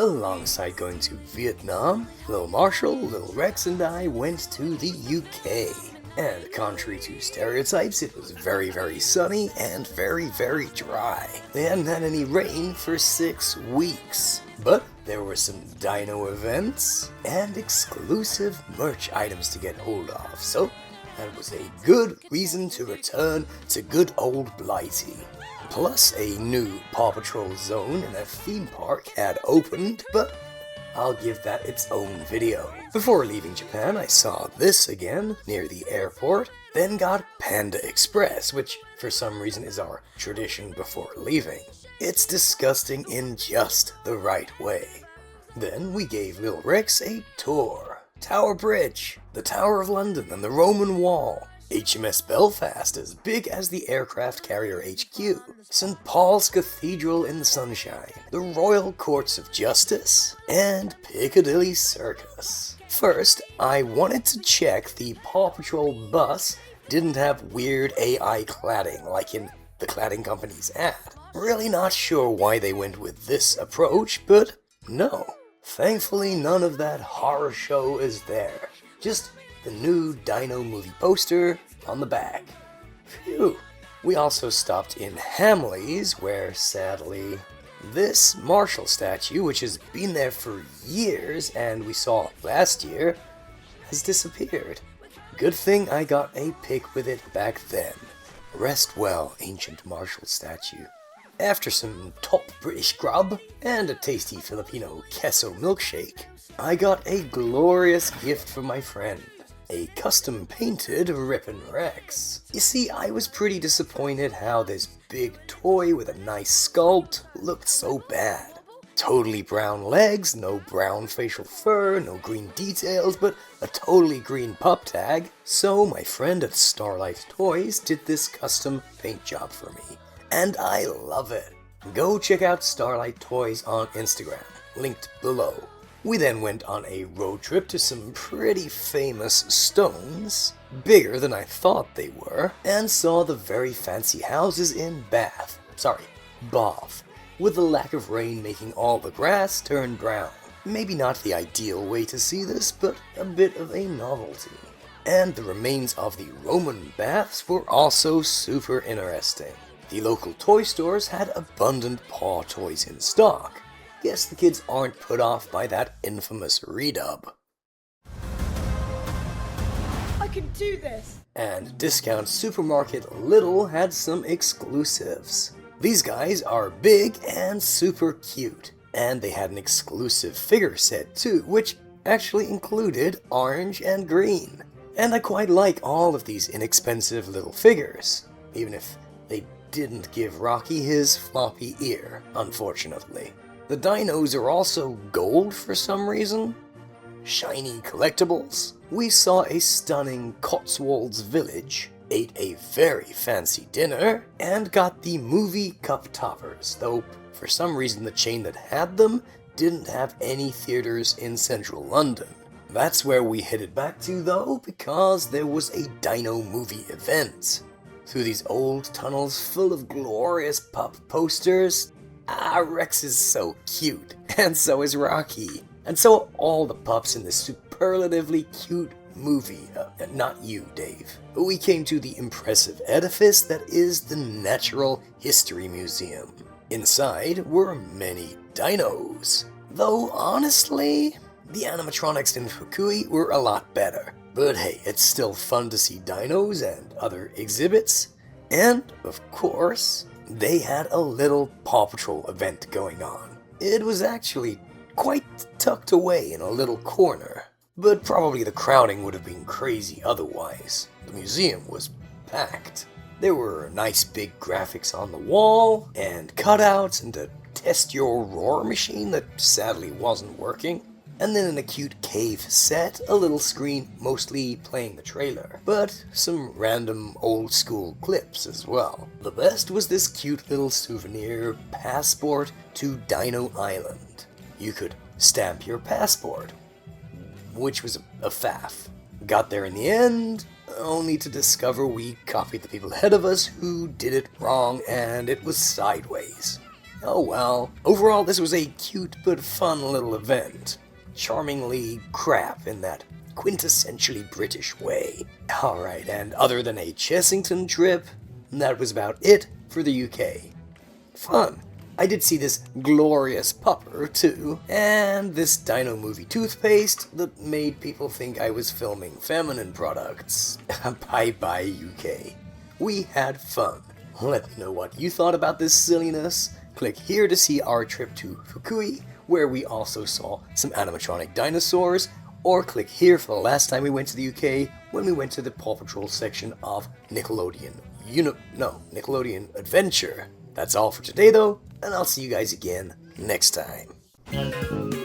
Alongside going to Vietnam, Lil Marshall, Lil Rex, and I went to the UK. And contrary to stereotypes, it was very sunny and very dry. They hadn't had any rain for 6 weeks. But there were some dino events and exclusive merch items to get hold of, so that was a good reason to return to good old Blighty. Plus, a new Paw Patrol zone in a theme park had opened, but I'll give that its own video. Before leaving Japan, I saw this again near the airport, then got Panda Express, which for some reason is our tradition before leaving. It's disgusting in just the right way. Then we gave Lil Rex a tour. Tower Bridge, the Tower of London and the Roman Wall, HMS Belfast as big as the aircraft carrier HQ, St. Paul's Cathedral in the sunshine, the Royal Courts of Justice, and Piccadilly Circus. First, I wanted to check the Paw Patrol bus didn't have weird AI cladding like in the cladding company's ad. Really not sure why they went with this approach, but no. Thankfully, none of that horror show is there. Just the new Dino Movie poster on the back. Phew. We also stopped in Hamley's, where sadly, this Marshall statue, which has been there for years and we saw last year, has disappeared. Good thing I got a pic with it back then. Rest well, ancient Marshall statue. After some top British grub and a tasty Filipino queso milkshake, I got a glorious gift from my friend. A custom-painted Rippin' Rex. You see, I was pretty disappointed how this big toy with a nice sculpt looked so bad. Totally brown legs, no brown facial fur, no green details, but a totally green pup tag. So my friend at Starlight Toys did this custom paint job for me. And I love it. Go check out Starlight Toys on Instagram, linked below. We then went on a road trip to some pretty famous stones, bigger than I thought they were, and saw the very fancy houses in Bath, with the lack of rain making all the grass turn brown. Maybe not the ideal way to see this, but a bit of a novelty. And the remains of the Roman baths were also super interesting. The local toy stores had abundant paw toys in stock. Guess the kids aren't put off by that infamous redub. I can do this! And discount supermarket Lidl had some exclusives. These guys are big and super cute. And they had an exclusive figure set too, which actually included orange and green. And I quite like all of these inexpensive little figures, even if they didn't give Rocky his floppy ear, unfortunately. The dinos are also gold for some reason. Shiny collectibles. We saw a stunning Cotswolds village, ate a very fancy dinner, and got the movie cup toppers, though for some reason the chain that had them didn't have any theaters in central London. That's where we headed back to though, because there was a Dino Movie event. Through these old tunnels full of glorious pup posters. Rex is so cute, and so is Rocky, and so are all the pups in this superlatively cute movie. Not you, Dave. We came to the impressive edifice that is the Natural History Museum. Inside were many dinos, though honestly, the animatronics in Fukui were a lot better. But hey, it's still fun to see dinos and other exhibits, and of course, they had a little Paw Patrol event going on. It was actually quite tucked away in a little corner, but probably the crowding would have been crazy otherwise. The museum was packed. There were nice big graphics on the wall, and cutouts, and a test your roar machine that sadly wasn't working. And then an acute cave set, a little screen mostly playing the trailer, but some random old school clips as well. The best was this cute little souvenir passport to Dino Island. You could stamp your passport, which was a faff. Got there in the end, only to discover we copied the people ahead of us who did it wrong and it was sideways. Oh well, overall this was a cute but fun little event. Charmingly crap in that quintessentially British way. Alright, and other than a Chessington trip, that was about it for the UK. Fun. I did see this glorious pupper too, and this Dino Movie toothpaste that made people think I was filming feminine products. Bye bye UK. We had fun. Let me know what you thought about this silliness. Click here to see our trip to Fukui, where we also saw some animatronic dinosaurs, or click here for the last time we went to the UK, when we went to the Paw Patrol section of Nickelodeon Adventure. That's all for today though, and I'll see you guys again next time.